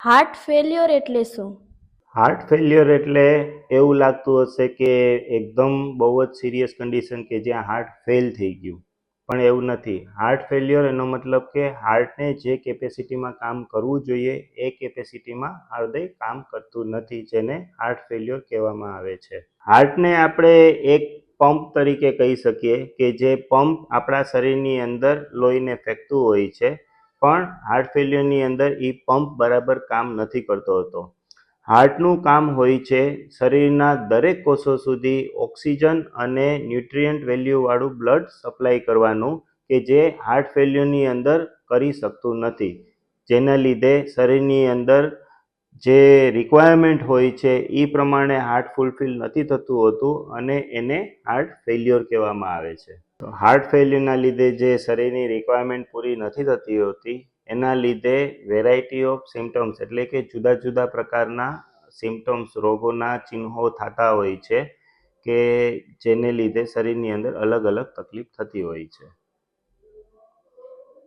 Heart failure એટલે શું? Heart failure એટલે એવું લાગતું હશે કે એકદમ બહુ જ સિરિયસ કન્ડિશન કે જ્યાં હાર્ટ ફેલ થઈ ગયું, પણ એવું નથી. હાર્ટ ફેલ્યોર એનો મતલબ કે હાર્ટને જે કેપેસિટીમાં કામ કરવું જોઈએ એ કેપેસિટીમાં હૃદય કામ કરતું નથી, જેને હાર્ટ ફેલ્યોર કહેવામાં આવે છે. હાર્ટને આપણે એક પંપ તરીકે કહી શકીએ કે જે પંપ આપણા શરીરની અંદર લોહીને ફેંકતું હોય છે, પણ હાર્ટ ફેલ્યોરની અંદર એ પંપ બરાબર કામ નથી કરતો હતો. હાર્ટનું કામ હોય છે શરીરના દરેક કોષો સુધી ઓક્સિજન અને ન્યુટ્રિયન્ટ વેલ્યુવાળું બ્લડ સપ્લાય કરવાનું, કે જે હાર્ટ ફેલ્યોરની અંદર કરી શકતું નથી, જેના લીધે શરીરની અંદર જે રિક્વાયરમેન્ટ હોય છે એ પ્રમાણે હાર્ટ ફૂલફિલ નથી થતું હોતું અને એને હાર્ટ ફેલ્યોર કહેવામાં આવે છે. તો હાર્ટ ફેલ્યોરના લીધે જે શરીરની રિક્વાયરમેન્ટ પૂરી નથી થતી હોતી, એના લીધે વેરાયટી ઓફ સિમ્ટમ્સ એટલે કે જુદા જુદા પ્રકારના સિમ્ટમ્સ, રોગોના ચિહ્નો થતા હોય છે, કે જેને લીધે શરીરની અંદર અલગ અલગ તકલીફ થતી હોય છે.